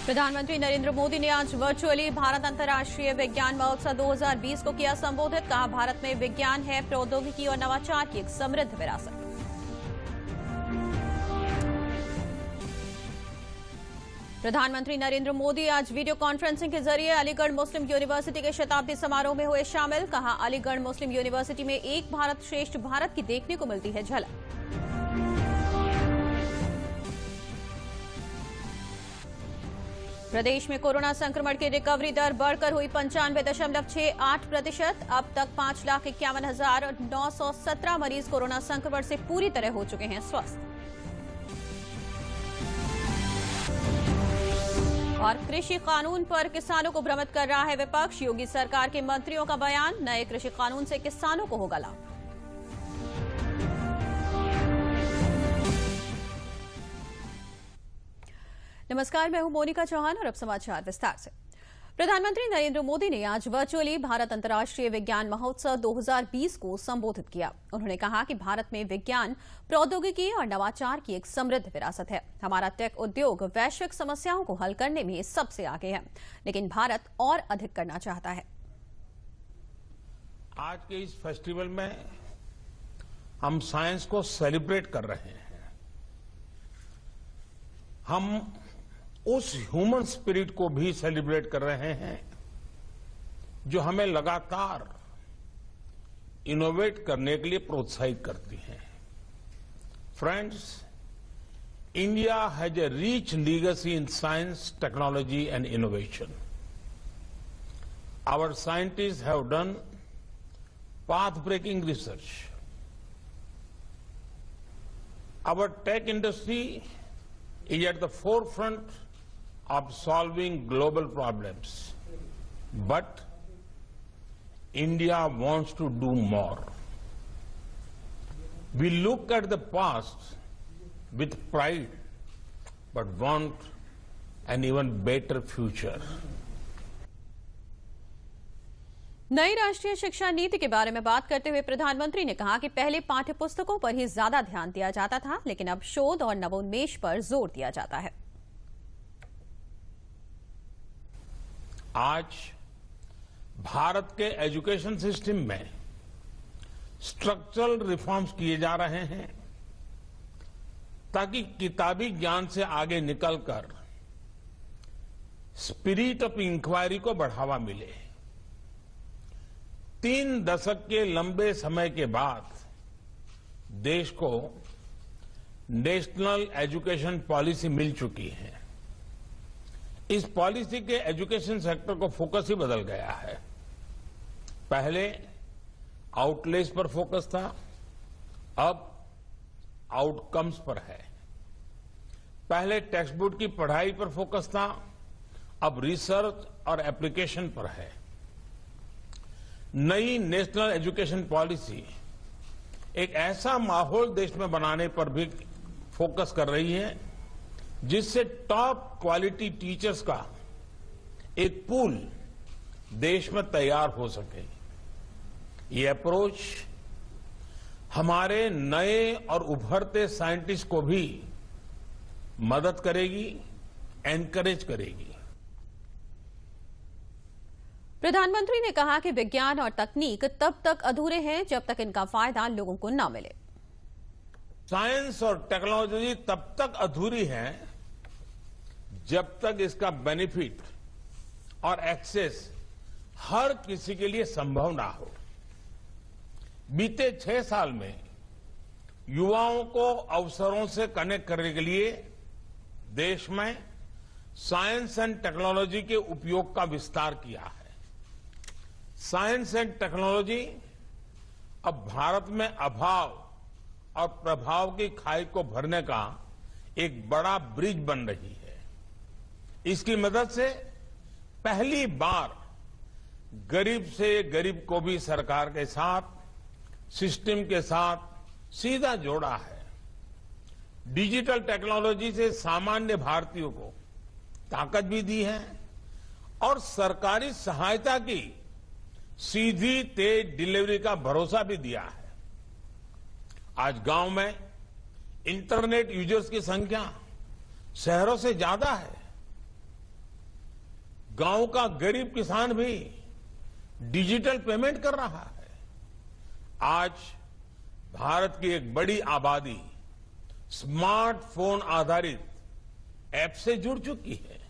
प्रधानमंत्री नरेंद्र मोदी ने आज वर्चुअली भारत अंतर्राष्ट्रीय विज्ञान महोत्सव 2020 को किया संबोधित। कहा, भारत में विज्ञान है, प्रौद्योगिकी और नवाचार की एक समृद्ध विरासत। प्रधानमंत्री नरेंद्र मोदी आज वीडियो कॉन्फ्रेंसिंग के जरिए अलीगढ़ मुस्लिम यूनिवर्सिटी के शताब्दी समारोह में हुए शामिल। कहा, अलीगढ़ मुस्लिम यूनिवर्सिटी में एक भारत श्रेष्ठ भारत की देखने को मिलती है झलक। प्रदेश में कोरोना संक्रमण की रिकवरी दर बढ़कर हुई 95.68%। अब तक 5,51,917 मरीज कोरोना संक्रमण से पूरी तरह हो चुके हैं स्वस्थ। और कृषि कानून पर किसानों को भ्रमित कर रहा है विपक्ष। योगी सरकार के मंत्रियों का बयान, नए कृषि कानून से किसानों को होगा लाभ। नमस्कार, मैं हूं मोनिका चौहान और अब समाचार विस्तार से। प्रधानमंत्री नरेंद्र मोदी ने आज वर्चुअली भारत अंतर्राष्ट्रीय विज्ञान महोत्सव 2020 को संबोधित किया। उन्होंने कहा कि भारत में विज्ञान, प्रौद्योगिकी और नवाचार की एक समृद्ध विरासत है। हमारा टेक उद्योग वैश्विक समस्याओं को हल करने में सबसे आगे है, लेकिन भारत और अधिक करना चाहता है। आज के इस फेस्टिवल में हम साइंस को सेलिब्रेट कर रहे हैं। हम उस ह्यूमन स्पिरिट को भी सेलिब्रेट कर रहे हैं जो हमें लगातार इनोवेट करने के लिए प्रोत्साहित करती है। Friends, India has a rich legacy in science, technology and innovation. Our scientist have done path breaking research. Our tech industry is at the forefront of solving global problems. But India wants to do more. We look at the past with pride, but want an even better future. नई राष्ट्रीय शिक्षा नीति के बारे में बात करते हुए प्रधानमंत्री ने कहा कि पहले पाठ्य पुस्तकों पर ही ज्यादा ध्यान दिया जाता था, लेकिन अब शोध और नवोन्मेष पर जोर दिया जाता है। आज भारत के एजुकेशन सिस्टम में स्ट्रक्चरल रिफॉर्म्स किए जा रहे हैं ताकि किताबी ज्ञान से आगे निकलकर स्पिरिट ऑफ इंक्वायरी को बढ़ावा मिले। 3 दशक के लंबे समय के बाद देश को नेशनल एजुकेशन पॉलिसी मिल चुकी है। इस पॉलिसी के एजुकेशन सेक्टर को फोकस ही बदल गया है। पहले आउटलेस पर फोकस था, अब आउटकम्स पर है। पहले टेक्स्ट बुक की पढ़ाई पर फोकस था, अब रिसर्च और एप्लीकेशन पर है। नई नेशनल एजुकेशन पॉलिसी एक ऐसा माहौल देश में बनाने पर भी फोकस कर रही है जिससे टॉप क्वालिटी टीचर्स का एक पूल देश में तैयार हो सके। ये अप्रोच हमारे नए और उभरते साइंटिस्ट को भी मदद करेगी, एनकरेज करेगी। प्रधानमंत्री ने कहा कि विज्ञान और तकनीक तब तक अधूरे हैं जब तक इनका फायदा लोगों को न मिले। साइंस और टेक्नोलॉजी तब तक अधूरी है जब तक इसका बेनिफिट और एक्सेस हर किसी के लिए संभव ना हो। बीते 6 साल में युवाओं को अवसरों से कनेक्ट करने के लिए देश में साइंस एंड टेक्नोलॉजी के उपयोग का विस्तार किया है। साइंस एंड टेक्नोलॉजी अब भारत में अभाव और प्रभाव की खाई को भरने का एक बड़ा ब्रिज बन रही है। इसकी मदद से पहली बार गरीब से गरीब को भी सरकार के साथ, सिस्टम के साथ सीधा जोड़ा है। डिजिटल टेक्नोलॉजी से सामान्य भारतीयों को ताकत भी दी है और सरकारी सहायता की सीधी तेज डिलीवरी का भरोसा भी दिया है। आज गांव में इंटरनेट यूजर्स की संख्या शहरों से ज्यादा है। गांव का गरीब किसान भी डिजिटल पेमेंट कर रहा है। आज भारत की एक बड़ी आबादी स्मार्टफोन आधारित ऐप से जुड़ चुकी है।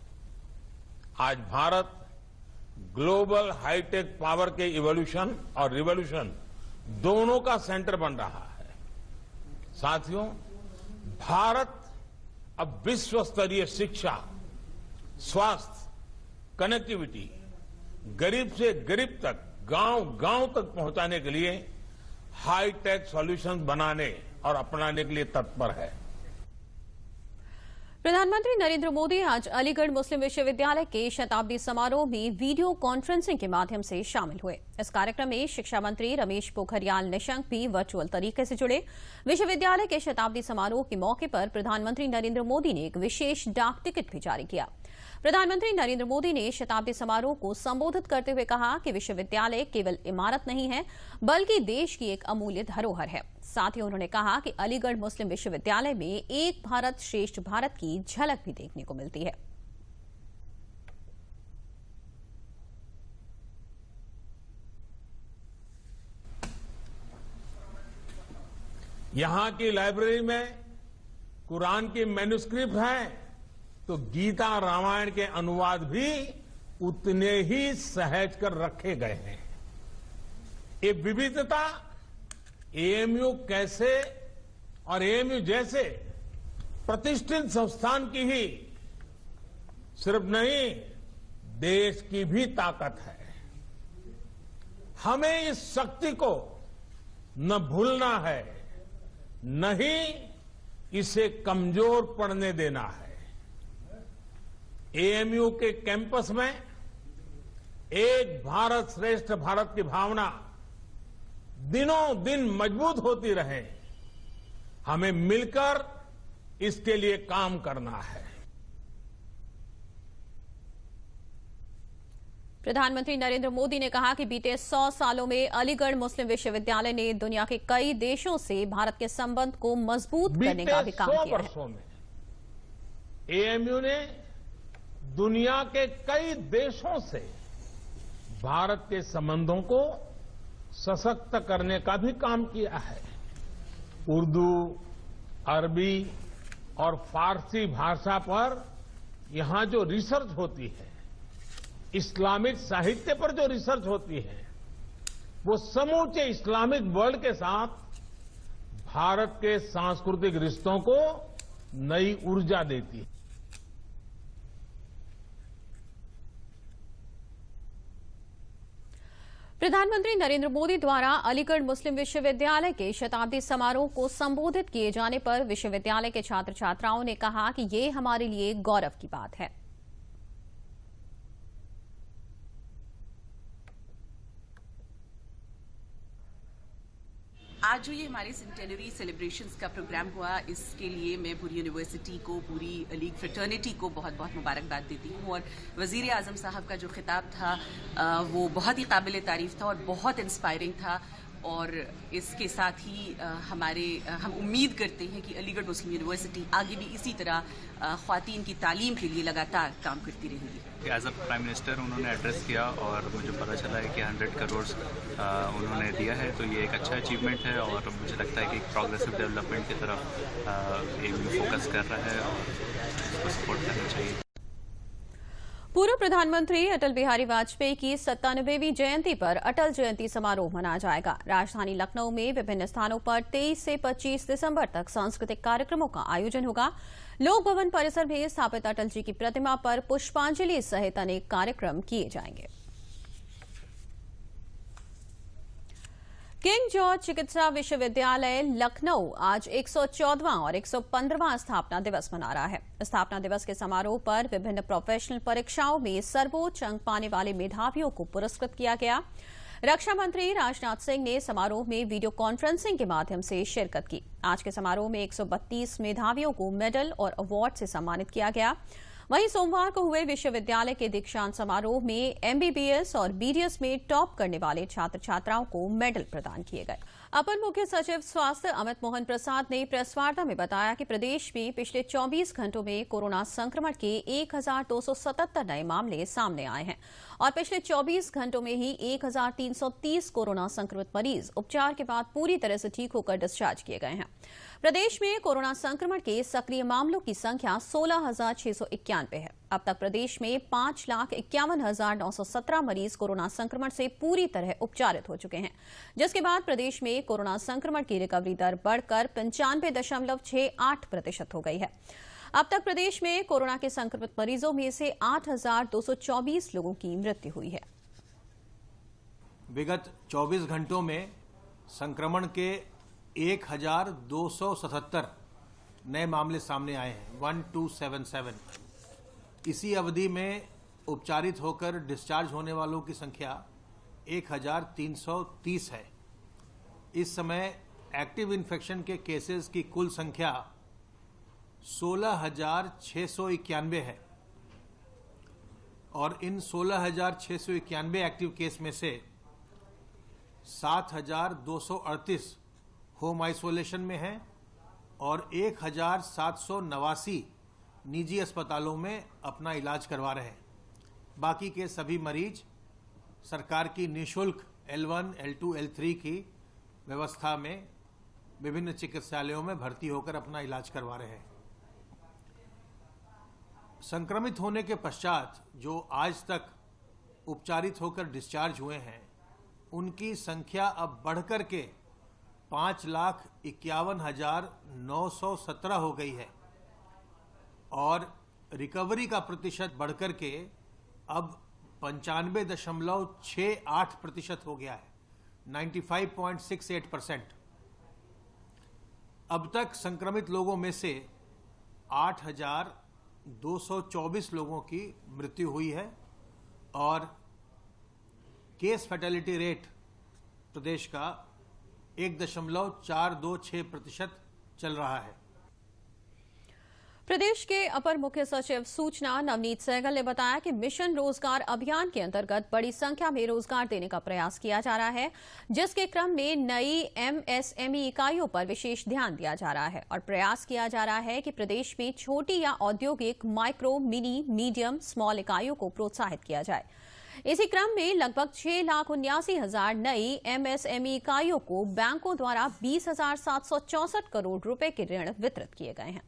आज भारत ग्लोबल हाईटेक पावर के इवोल्यूशन और रिवोल्यूशन दोनों का सेंटर बन रहा है। साथियों, भारत अब विश्व स्तरीय शिक्षा, स्वास्थ्य, कनेक्टिविटी, गरीब से गरीब तक, गांव-गांव तक पहुंचाने के लिए हाईटेक सॉल्यूशंस बनाने और अपनाने के लिए तत्पर है। प्रधानमंत्री नरेंद्र मोदी आज अलीगढ़ मुस्लिम विश्वविद्यालय के शताब्दी समारोह में वीडियो कॉन्फ्रेंसिंग के माध्यम से शामिल हुए। इस कार्यक्रम में शिक्षा मंत्री रमेश पोखरियाल निशंक भी वर्चुअल तरीके से जुड़े। विश्वविद्यालय के शताब्दी समारोह के मौके पर प्रधानमंत्री नरेंद्र मोदी ने एक विशेष डाक टिकट भी जारी किया। प्रधानमंत्री नरेंद्र मोदी ने शताब्दी समारोह को संबोधित करते हुए कहा कि विश्वविद्यालय केवल इमारत नहीं है, बल्कि देश की एक अमूल्य धरोहर है। साथ ही उन्होंने कहा कि अलीगढ़ मुस्लिम विश्वविद्यालय में एक भारत श्रेष्ठ भारत की झलक भी देखने को मिलती है। यहां की लाइब्रेरी में कुरान की मैन्युस्क्रिप्ट है, तो गीता रामायण के अनुवाद भी उतने ही सहज कर रखे गए हैं। ये विविधता एएमयू कैसे और एएमयू जैसे प्रतिष्ठित संस्थान की ही सिर्फ नहीं, देश की भी ताकत है। हमें इस शक्ति को न भूलना है, न ही इसे कमजोर पड़ने देना है। एएमयू के कैंपस में एक भारत श्रेष्ठ भारत की भावना दिनों दिन मजबूत होती रहे, हमें मिलकर इसके लिए काम करना है। प्रधानमंत्री नरेंद्र मोदी ने कहा कि बीते 100 सालों में अलीगढ़ मुस्लिम विश्वविद्यालय ने दुनिया के कई देशों से भारत के संबंध को मजबूत करने का भी काम किया है। 100 वर्षों में एएमयू ने दुनिया के कई देशों से भारत के संबंधों को सशक्त करने का भी काम किया है। उर्दू, अरबी और फारसी भाषा पर यहां जो रिसर्च होती है, इस्लामिक साहित्य पर जो रिसर्च होती है, वो समूचे इस्लामिक वर्ल्ड के साथ भारत के सांस्कृतिक रिश्तों को नई ऊर्जा देती है। प्रधानमंत्री नरेंद्र मोदी द्वारा अलीगढ़ मुस्लिम विश्वविद्यालय के शताब्दी समारोह को संबोधित किए जाने पर विश्वविद्यालय के छात्र छात्राओं ने कहा कि ये हमारे लिए गौरव की बात है। आज जो ये हमारे सेंटेनरी सेलिब्रेशंस का प्रोग्राम हुआ, इसके लिए मैं पूरी यूनिवर्सिटी को, पूरी लीग फ्रेटर्निटी को बहुत बहुत मुबारकबाद देती हूँ। और वज़ीर आज़म साहब का जो खिताब था वो बहुत ही काबिल तारीफ था और बहुत इंस्पायरिंग था। और इसके साथ ही हम उम्मीद करते हैं कि अलीगढ़ मुस्लिम यूनिवर्सिटी आगे भी इसी तरह ख्वातीन की तालीम के लिए लगातार काम करती रहेगी। एज अ प्राइम मिनिस्टर उन्होंने एड्रेस किया और मुझे पता चला है कि 100 करोड़ उन्होंने दिया है, तो ये एक अच्छा अचीवमेंट है और मुझे लगता है कि प्रोग्रेसिव डेवलपमेंट की तरफ एएमयू फोकस कर रहा है और उसको सपोर्ट करना चाहिए। पूर्व प्रधानमंत्री अटल बिहारी वाजपेयी की 97वीं जयंती पर अटल जयंती समारोह मनाया जाएगा। राजधानी लखनऊ में विभिन्न स्थानों पर 23 से 25 दिसंबर तक सांस्कृतिक कार्यक्रमों का आयोजन होगा। लोक भवन परिसर में स्थापित अटल जी की प्रतिमा पर पुष्पांजलि सहित अनेक कार्यक्रम किए जाएंगे। किंग जॉर्ज चिकित्सा विश्वविद्यालय लखनऊ आज 114वां और 115वां स्थापना दिवस मना रहा है। स्थापना दिवस के समारोह पर विभिन्न प्रोफेशनल परीक्षाओं में सर्वोच्च अंक पाने वाले मेधावियों को पुरस्कृत किया गया। रक्षा मंत्री राजनाथ सिंह ने समारोह में वीडियो कॉन्फ्रेंसिंग के माध्यम से शिरकत की। आज के समारोह में 132 मेधावियों को मेडल और अवार्ड से सम्मानित किया गया। वहीं सोमवार को हुए विश्वविद्यालय के दीक्षांत समारोह में एमबीबीएस और बीडीएस में टॉप करने वाले छात्र छात्राओं को मेडल प्रदान किए गए। अपर मुख्य सचिव स्वास्थ्य अमित मोहन प्रसाद ने प्रेस वार्ता में बताया कि प्रदेश में पिछले 24 घंटों में कोरोना संक्रमण के 1277 नए मामले सामने आए हैं और पिछले 24 घंटों में ही 1330 कोरोना संक्रमित मरीज उपचार के बाद पूरी तरह से ठीक होकर डिस्चार्ज किए गए हैं। प्रदेश में कोरोना संक्रमण के सक्रिय मामलों की संख्या 16,691 है। अब तक प्रदेश में 5,51,917 मरीज कोरोना संक्रमण से पूरी तरह उपचारित हो चुके हैं, जिसके बाद प्रदेश में कोरोना संक्रमण की रिकवरी दर बढ़कर 95.68% हो गई है। अब तक प्रदेश में कोरोना के संक्रमित मरीजों में से 8,224 लोगों की मृत्यु हुई है। विगत 24 घंटों में संक्रमण के 1,277 नए मामले सामने आए हैं, 1277। इसी अवधि में उपचारित होकर डिस्चार्ज होने वालों की संख्या 1,330 है। इस समय एक्टिव इन्फेक्शन के केसेस की कुल संख्या 16,691 है और इन 16,691 एक्टिव केस में से 7,238 होम आइसोलेशन में हैं और 1,789 निजी अस्पतालों में अपना इलाज करवा रहे हैं। बाकी के सभी मरीज सरकार की निःशुल्क L1, L2, L3 की व्यवस्था में विभिन्न चिकित्सालयों में भर्ती होकर अपना इलाज करवा रहे हैं। संक्रमित होने के पश्चात जो आज तक उपचारित होकर डिस्चार्ज हुए हैं, उनकी संख्या अब बढ़कर के 5,51,917 हो गई है और रिकवरी का प्रतिशत बढ़कर के अब 95.68% हो गया है, 95.68%। अब तक संक्रमित लोगों में से 8,224 लोगों की मृत्यु हुई है और केस फैटेलिटी रेट प्रदेश का 1.426% चल रहा है। प्रदेश के अपर मुख्य सचिव सूचना नवनीत सहगल ने बताया कि मिशन रोजगार अभियान के अंतर्गत बड़ी संख्या में रोजगार देने का प्रयास किया जा रहा है, जिसके क्रम में नई एमएसएमई इकाइयों पर विशेष ध्यान दिया जा रहा है और प्रयास किया जा रहा है कि प्रदेश में छोटी या औद्योगिक माइक्रो, मिनी, मीडियम, स्मॉल इकाइयों को प्रोत्साहित किया जाए। इसी क्रम में लगभग 6,79,000 नई एमएसएमई इकाइयों को बैंकों द्वारा 20,764 करोड़ रुपए के ऋण वितरित किए गए हैं।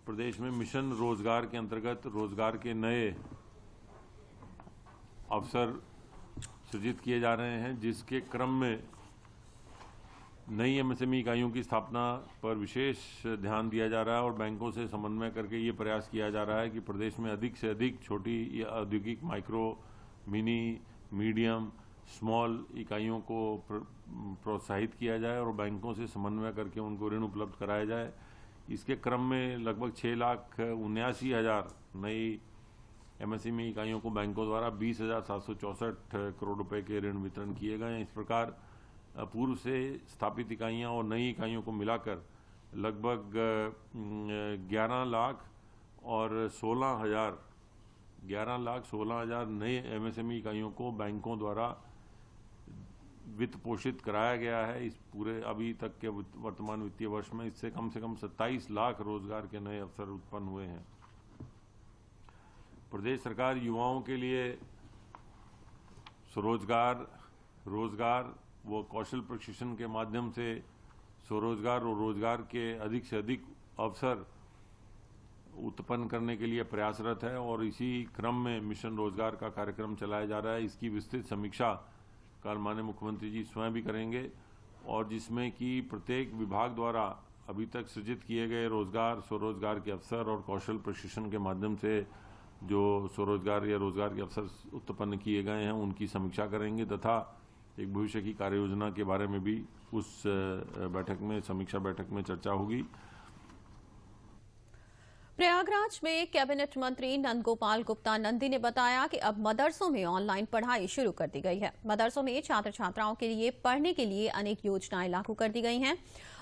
प्रदेश में मिशन रोजगार के अंतर्गत रोजगार के नए अवसर सृजित किए जा रहे हैं, जिसके क्रम में नई एमएसएमई इकाइयों की स्थापना पर विशेष ध्यान दिया जा रहा है और बैंकों से समन्वय करके ये प्रयास किया जा रहा है कि प्रदेश में अधिक से अधिक छोटी या औद्योगिक, माइक्रो, मिनी, मीडियम, स्मॉल इकाइयों को प्रोत्साहित किया जाए और बैंकों से समन्वय करके उनको ऋण उपलब्ध कराया जाए। इसके क्रम में लगभग 6,79,000 नई एमएसएमई इकाइयों को बैंकों द्वारा 20,764 करोड़ रुपए के ऋण वितरण किए गए हैं। इस प्रकार पूर्व से स्थापित इकाइयां और नई इकाइयों को मिलाकर लगभग 11 लाख और 16,000 नए एमएसएमई इकाइयों को बैंकों द्वारा वित्त पोषित कराया गया है। इस पूरे अभी तक के वर्तमान वित्तीय वर्ष में इससे कम से कम 27 लाख रोजगार के नए अवसर उत्पन्न हुए हैं। प्रदेश सरकार युवाओं के लिए स्वरोजगार, रोजगार व कौशल प्रशिक्षण के माध्यम से स्वरोजगार और रोजगार के अधिक से अधिक अवसर उत्पन्न करने के लिए प्रयासरत है और इसी क्रम में मिशन रोजगार का कार्यक्रम चलाया जा रहा है। इसकी विस्तृत समीक्षा कल माननीय मुख्यमंत्री जी स्वयं भी करेंगे और जिसमें कि प्रत्येक विभाग द्वारा अभी तक सृजित किए गए रोजगार, स्वरोजगार के अवसर और कौशल प्रशिक्षण के माध्यम से जो स्वरोजगार या रोजगार के अवसर उत्पन्न किए गए हैं उनकी समीक्षा करेंगे तथा एक भविष्य की कार्य योजना के बारे में भी उस बैठक में, समीक्षा बैठक में चर्चा होगी। प्रयागराज में कैबिनेट मंत्री नंद गोपाल गुप्ता नंदी ने बताया कि अब मदरसों में ऑनलाइन पढ़ाई शुरू कर दी गई है। मदरसों में छात्र छात्राओं के लिए पढ़ने के लिए अनेक योजनाएं लागू कर दी गई हैं।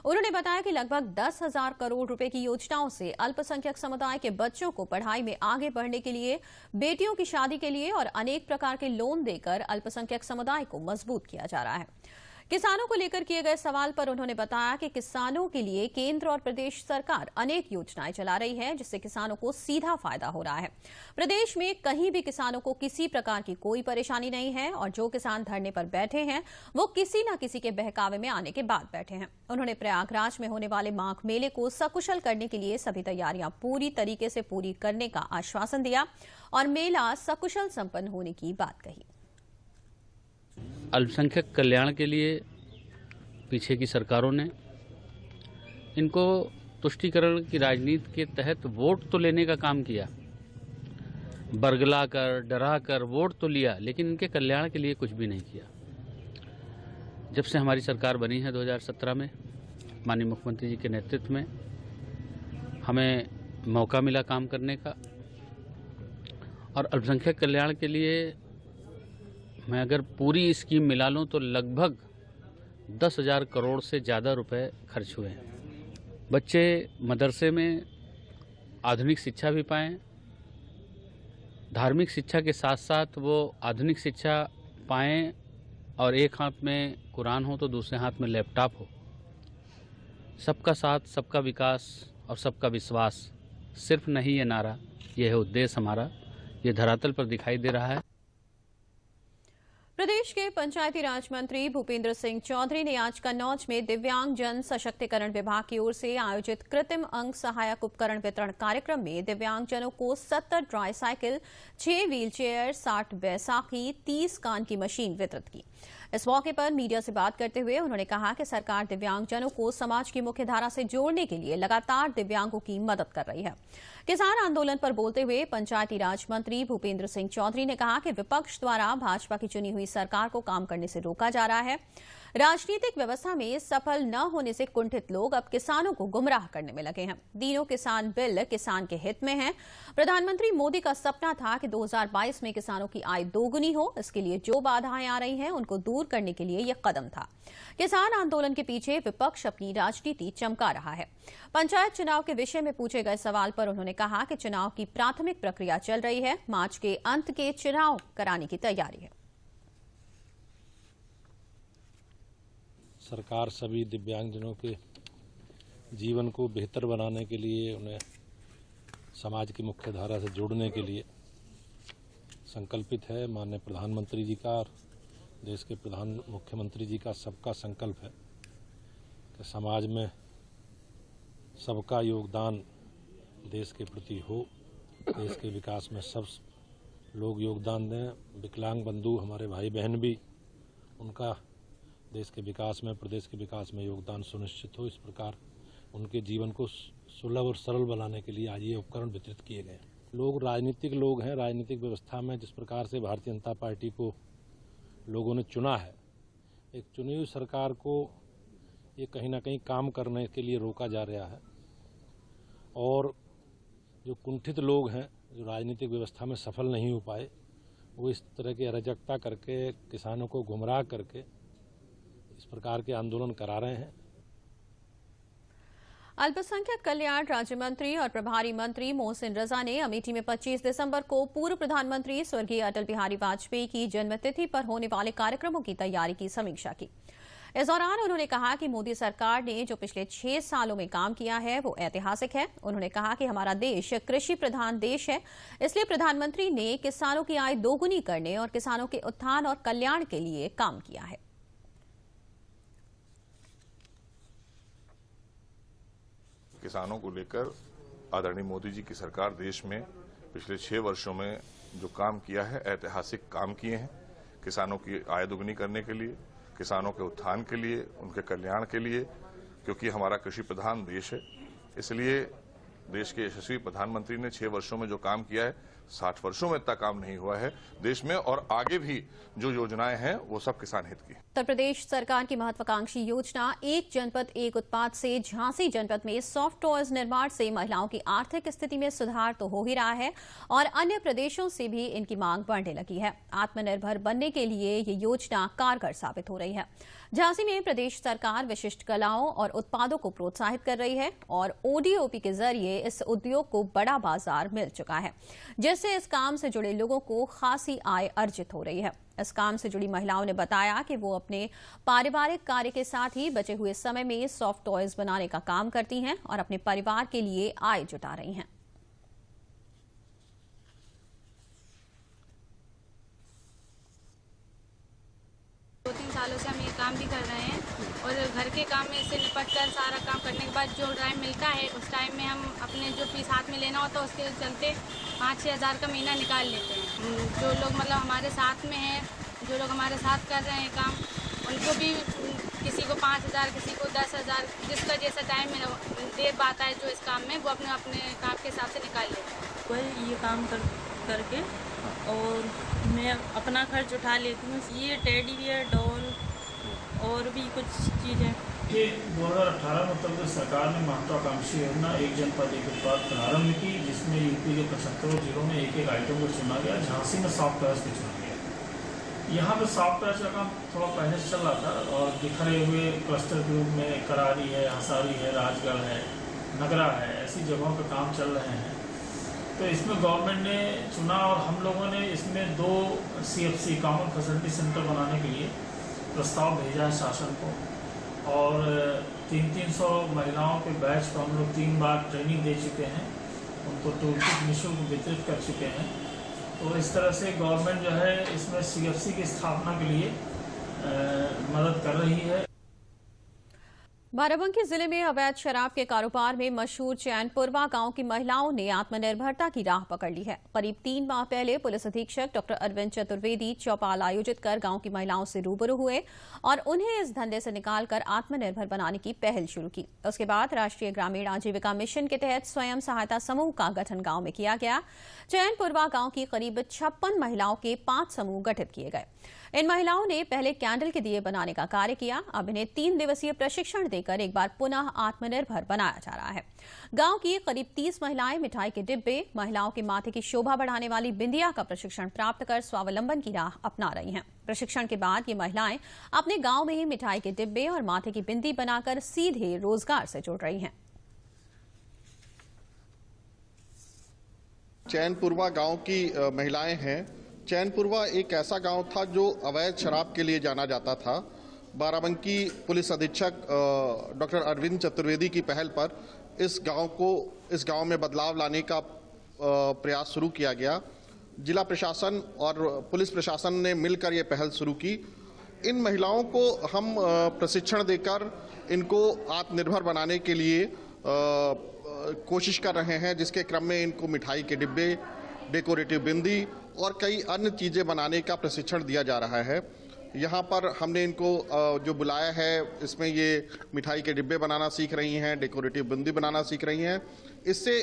उन्होंने बताया कि लगभग 10,000 करोड़ रुपए की योजनाओं से अल्पसंख्यक समुदाय के बच्चों को पढ़ाई में आगे बढ़ने के लिए, बेटियों की शादी के लिए और अनेक प्रकार के लोन देकर अल्पसंख्यक समुदाय को मजबूत किया जा रहा है। किसानों को लेकर किए गए सवाल पर उन्होंने बताया कि किसानों के लिए केंद्र और प्रदेश सरकार अनेक योजनाएं चला रही है, जिससे किसानों को सीधा फायदा हो रहा है। प्रदेश में कहीं भी किसानों को किसी प्रकार की कोई परेशानी नहीं है और जो किसान धरने पर बैठे हैं वो किसी न किसी के बहकावे में आने के बाद बैठे हैं। उन्होंने प्रयागराज में होने वाले माघ मेले को सकुशल करने के लिए सभी तैयारियां पूरी तरीके से पूरी करने का आश्वासन दिया और मेला सकुशल संपन्न होने की बात कही। अल्पसंख्यक कल्याण के लिए पीछे की सरकारों ने इनको तुष्टीकरण की राजनीति के तहत वोट तो लेने का काम किया, बरगला कर डरा कर वोट तो लिया, लेकिन इनके कल्याण के लिए कुछ भी नहीं किया। जब से हमारी सरकार बनी है 2017 में माननीय मुख्यमंत्री जी के नेतृत्व में हमें मौका मिला काम करने का और अल्पसंख्यक कल्याण के लिए मैं अगर पूरी स्कीम मिला लूँ तो लगभग 10,000 करोड़ से ज़्यादा रुपए खर्च हुए हैं। बच्चे मदरसे में आधुनिक शिक्षा भी पाएँ, धार्मिक शिक्षा के साथ साथ वो आधुनिक शिक्षा पाएँ और एक हाथ में कुरान हो तो दूसरे हाथ में लैपटॉप हो। सबका साथ, सबका विकास और सबका विश्वास सिर्फ नहीं ये नारा, ये है उद्देश्य हमारा, ये धरातल पर दिखाई दे रहा है। प्रदेश के पंचायती राज मंत्री भूपेंद्र सिंह चौधरी ने आज कन्नौज में दिव्यांग जन सशक्तिकरण विभाग की ओर से आयोजित कृत्रिम अंग सहायक उपकरण वितरण कार्यक्रम में दिव्यांगजनों को 70 ट्राईसाइकिल, 6 व्हीलचेयर, 60 बैसाखी, 30 कान की मशीन वितरित की। इस मौके पर मीडिया से बात करते हुए उन्होंने कहा कि सरकार दिव्यांगजनों को समाज की मुख्य धारा से जोड़ने के लिए लगातार दिव्यांगों की मदद कर रही है। किसान आंदोलन पर बोलते हुए पंचायती राज मंत्री भूपेंद्र सिंह चौधरी ने कहा कि विपक्ष द्वारा भाजपा की चुनी हुई सरकार को काम करने से रोका जा रहा है। राजनीतिक व्यवस्था में सफल न होने से कुंठित लोग अब किसानों को गुमराह करने में लगे हैं। तीनों किसान बिल किसान के हित में हैं। प्रधानमंत्री मोदी का सपना था कि 2022 में किसानों की आय दोगुनी हो। इसके लिए जो बाधाएं आ रही हैं उनको दूर करने के लिए यह कदम था। किसान आंदोलन के पीछे विपक्ष अपनी राजनीति चमका रहा है। पंचायत चुनाव के विषय में पूछे गए सवाल पर उन्होंने कहा कि चुनाव की प्राथमिक प्रक्रिया चल रही है, मार्च के अंत के चुनाव कराने की तैयारी है। सरकार सभी दिव्यांगजनों के जीवन को बेहतर बनाने के लिए, उन्हें समाज की मुख्य धारा से जोड़ने के लिए संकल्पित है। माननीय प्रधानमंत्री जी का और देश के प्रधान मुख्यमंत्री जी का सबका संकल्प है कि समाज में सबका योगदान देश के प्रति हो, देश के विकास में सब लोग योगदान दें। विकलांग बंधु हमारे भाई बहन भी, उनका देश के विकास में, प्रदेश के विकास में योगदान सुनिश्चित हो। इस प्रकार उनके जीवन को सुलभ और सरल बनाने के लिए आज ये उपकरण वितरित किए गए। लोग राजनीतिक लोग हैं। राजनीतिक व्यवस्था में जिस प्रकार से भारतीय जनता पार्टी को लोगों ने चुना है, एक चुनी हुई सरकार को ये कहीं ना कहीं काम करने के लिए रोका जा रहा है। और जो कुंठित लोग हैं, जो राजनीतिक व्यवस्था में सफल नहीं हो पाए, वो इस तरह की अराजकता करके, किसानों को गुमराह करके इस प्रकार के आंदोलन करा रहे हैं। अल्पसंख्यक कल्याण राज्य मंत्री और प्रभारी मंत्री मोहसिन रजा ने अमेठी में 25 दिसंबर को पूर्व प्रधानमंत्री स्वर्गीय अटल बिहारी वाजपेयी की जन्मतिथि पर होने वाले कार्यक्रमों की तैयारी की समीक्षा की। इस दौरान उन्होंने कहा कि मोदी सरकार ने जो पिछले 6 सालों में काम किया है वो ऐतिहासिक है। उन्होंने कहा कि हमारा देश कृषि प्रधान देश है, इसलिए प्रधानमंत्री ने किसानों की आय दोगुनी करने और किसानों के उत्थान और कल्याण के लिए काम किया है। किसानों को लेकर आदरणीय मोदी जी की सरकार देश में पिछले 6 वर्षों में जो काम किया है, ऐतिहासिक काम किए हैं। किसानों की आय दोगुनी करने के लिए, किसानों के उत्थान के लिए, उनके कल्याण के लिए, क्योंकि हमारा कृषि प्रधान देश है, इसलिए देश के यशस्वी प्रधानमंत्री ने 6 वर्षों में जो काम किया है, 60 वर्षों में इतना काम नहीं हुआ है देश में, और आगे भी जो योजनाएं हैं वो सब किसान हित की। उत्तर प्रदेश सरकार की महत्वाकांक्षी योजना एक जनपद एक उत्पाद से झांसी जनपद में सॉफ्ट टॉयज निर्माण से महिलाओं की आर्थिक स्थिति में सुधार तो हो ही रहा है और अन्य प्रदेशों से भी इनकी मांग बढ़ने लगी है। आत्मनिर्भर बनने के लिए ये योजना कारगर साबित हो रही है। झांसी में प्रदेश सरकार विशिष्ट कलाओं और उत्पादों को प्रोत्साहित कर रही है और ओडीओपी के जरिए इस उद्योग को बड़ा बाजार मिल चुका है, जिससे इस काम से जुड़े लोगों को खासी आय अर्जित हो रही है। इस काम से जुड़ी महिलाओं ने बताया कि वो अपने पारिवारिक कार्य के साथ ही बचे हुए समय में सॉफ्ट टॉयज बनाने का काम करती हैं और अपने परिवार के लिए आय जुटा रही हैं। 2-3 सालों से हम ये काम भी कर रहे हैं और घर के काम में इससे निपट कर सारा काम करने के बाद जो टाइम मिलता है उस टाइम में हम अपने जो फीस हाथ में लेना होता है उसके चलते 5-6 हज़ार का महीना निकाल लेते हैं। जो लोग मतलब हमारे साथ में हैं, जो लोग हमारे साथ कर रहे हैं काम, उनको भी किसी को 5,000, किसी को 10,000, जिसका जैसा टाइम में दे पाता है जो इस काम में, वो अपने काम के हिसाब से निकाल लेते हैं। वही ये काम करके और मैं अपना खर्च उठा लेती हूँ। ये टेडी बियर, डॉल और भी कुछ चीज़ें। ये 2018 में उत्तर प्रदेश सरकार ने महत्वाकांक्षी योजना एक जनपद एक उत्पाद प्रारंभ की, जिसमें यूपी के 75 जिलों में एक आइटम को चुना गया। झांसी में सॉफ्ट टॉयज को चुना गया। यहाँ पे सॉफ्ट टॉयज का काम थोड़ा पहले से चल रहा था और बिखरे हुए क्लस्टर के रूप में करारी है, हसारी है, राजगढ़ है, नगरा है, ऐसी जगहों पर काम चल रहे हैं। तो इसमें गवर्नमेंट ने चुना और हम लोगों ने इसमें 2 CFC कॉमन फैसिलिटी सेंटर बनाने के लिए प्रस्ताव भेजा है शासन को और 300 महिलाओं के बैच को हम लोग 3 बार ट्रेनिंग दे चुके हैं, उनको टूल किट निःशुल्क वितरित कर चुके हैं। तो इस तरह से गवर्नमेंट जो है इसमें CFC की स्थापना के लिए मदद कर रही है। बाराबंकी जिले में अवैध शराब के कारोबार में मशहूर चैनपुरवा गांव की महिलाओं ने आत्मनिर्भरता की राह पकड़ ली है। करीब 3 माह पहले पुलिस अधीक्षक डॉक्टर अरविंद चतुर्वेदी चौपाल आयोजित कर गांव की महिलाओं से रूबरू हुए और उन्हें इस धंधे से निकालकर आत्मनिर्भर बनाने की पहल शुरू की। उसके बाद राष्ट्रीय ग्रामीण आजीविका मिशन के तहत स्वयं सहायता समूह का गठन गांव में किया गया। चैनपुरवा गांव की करीब 56 महिलाओं के 5 समूह गठित किए गए। इन महिलाओं ने पहले कैंडल के दिए बनाने का कार्य किया। अब इन्हें 3 दिवसीय प्रशिक्षण देकर एक बार पुनः आत्मनिर्भर बनाया जा रहा है। गांव की करीब 30 महिलाएं मिठाई के डिब्बे, महिलाओं के माथे की शोभा बढ़ाने वाली बिंदिया का प्रशिक्षण प्राप्त कर स्वावलंबन की राह अपना रही हैं। प्रशिक्षण के बाद ये महिलाएं अपने गांव में ही मिठाई के डिब्बे और माथे की बिंदी बनाकर सीधे रोजगार से जुड़ रही हैं। चैनपुरवा गांव की महिलाएं हैं। चैनपुरवा एक ऐसा गांव था जो अवैध शराब के लिए जाना जाता था। बाराबंकी पुलिस अधीक्षक डॉक्टर अरविंद चतुर्वेदी की पहल पर इस गांव में बदलाव लाने का प्रयास शुरू किया गया। जिला प्रशासन और पुलिस प्रशासन ने मिलकर ये पहल शुरू की। इन महिलाओं को हम प्रशिक्षण देकर इनको आत्मनिर्भर बनाने के लिए कोशिश कर रहे हैं, जिसके क्रम में इनको मिठाई के डिब्बे, डेकोरेटिव बिंदी और कई अन्य चीज़ें बनाने का प्रशिक्षण दिया जा रहा है। यहाँ पर हमने इनको जो बुलाया है, इसमें ये मिठाई के डिब्बे बनाना सीख रही हैं, डेकोरेटिव बिंदी बनाना सीख रही हैं। इससे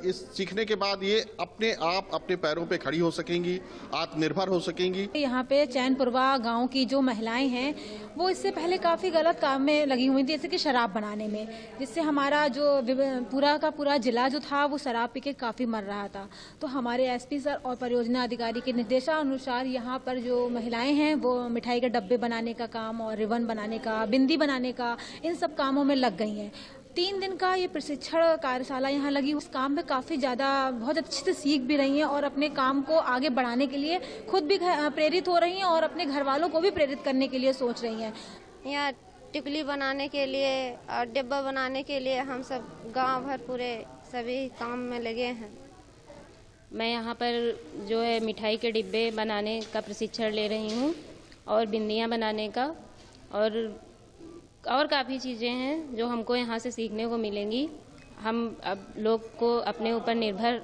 इस सीखने के बाद ये अपने आप अपने पैरों पे खड़ी हो सकेंगी, आत्मनिर्भर हो सकेंगी। यहाँ पे चैनपुरवा गांव की जो महिलाएं हैं वो इससे पहले काफ़ी गलत काम में लगी हुई थी, जैसे कि शराब बनाने में, जिससे हमारा जो पूरा का पूरा जिला जो था वो शराब पी के काफ़ी मर रहा था। तो हमारे SP सर और परियोजना अधिकारी के निर्देशानुसार यहाँ पर जो महिलाएं हैं वो मिठाई के डब्बे बनाने का काम और रिबन बनाने का, बिंदी बनाने का, इन सब कामों में लग गई हैं। 3 दिन का ये प्रशिक्षण कार्यशाला यहाँ लगी। उस काम में काफ़ी ज़्यादा बहुत अच्छे से सीख भी रही हैं और अपने काम को आगे बढ़ाने के लिए खुद भी प्रेरित हो रही हैं और अपने घर वालों को भी प्रेरित करने के लिए सोच रही हैं। यहाँ टिकली बनाने के लिए और डिब्बा बनाने के लिए हम सब गांव भर पूरे सभी काम में लगे हैं। मैं यहाँ पर जो है मिठाई के डिब्बे बनाने का प्रशिक्षण ले रही हूँ और बिंदियाँ बनाने का और काफ़ी चीज़ें हैं जो हमको यहाँ से सीखने को मिलेंगी। हम अब लोग को अपने ऊपर निर्भर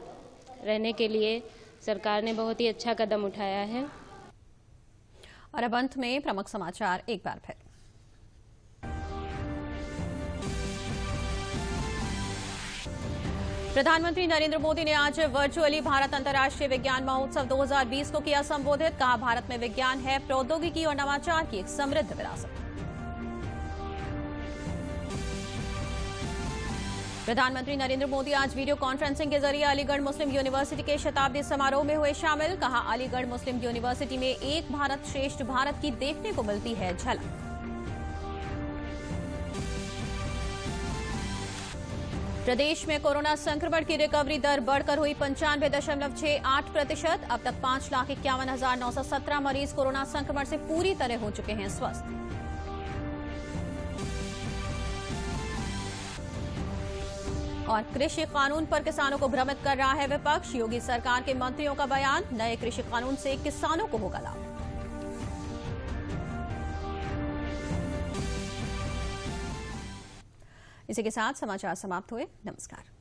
रहने के लिए सरकार ने बहुत ही अच्छा कदम उठाया है। और अब अंत में प्रमुख समाचार एक बार फिर। प्रधानमंत्री नरेंद्र मोदी ने आज वर्चुअली भारत अंतर्राष्ट्रीय विज्ञान महोत्सव 2020 को किया संबोधित। कहा, भारत में विज्ञान है प्रौद्योगिकी और नवाचार की एक समृद्ध विरासत। प्रधानमंत्री नरेंद्र मोदी आज वीडियो कॉन्फ्रेंसिंग के जरिए अलीगढ़ मुस्लिम यूनिवर्सिटी के शताब्दी समारोह में हुए शामिल। कहा, अलीगढ़ मुस्लिम यूनिवर्सिटी में एक भारत श्रेष्ठ भारत की देखने को मिलती है झलक। प्रदेश में कोरोना संक्रमण की रिकवरी दर बढ़कर हुई 95.68%। अब तक 5,51,917 मरीज कोरोना संक्रमण से पूरी तरह हो चुके हैं स्वस्थ। और कृषि कानून पर किसानों को भ्रमित कर रहा है विपक्ष। योगी सरकार के मंत्रियों का बयान, नए कृषि कानून से किसानों को होगा लाभ। इसी के साथ समाचार समाप्त हुए। नमस्कार।